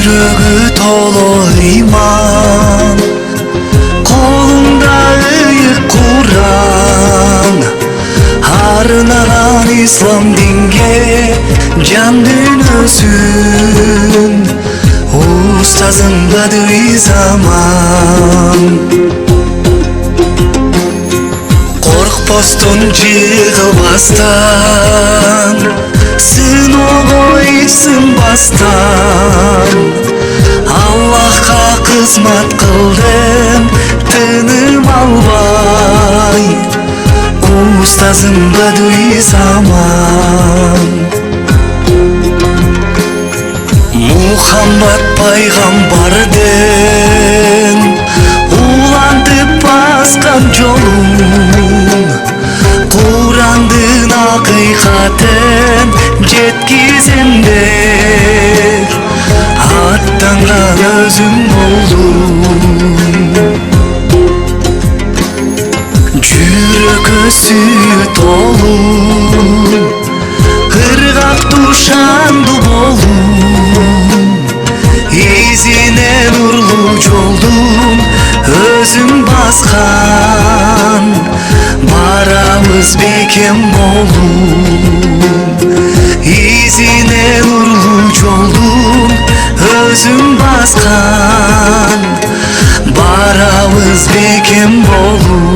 Жүрөгү толо ыйман, колуңда ыйык Куран, арнаган ислам динге жан дүйнөсүн, устазың бадый заман. Коркпостон жыгылбастан, сыноого сынбастан, Аллахка кызмат кылдым тыным албай, устазым бадый заман. Мухаммад пайгамбардын улантып баскан жолун, Курандын акыйкатын жеткиземдер, аттанган өзүң болдуң. Жүрөгү сүйүү толуу, ыргак тушанду болуң, изине нурлуу жолдун өзүң баскан, барабыз бекем болуң. Изине нурлуу жолдун өзүң баскан, барабыз бекем болуң.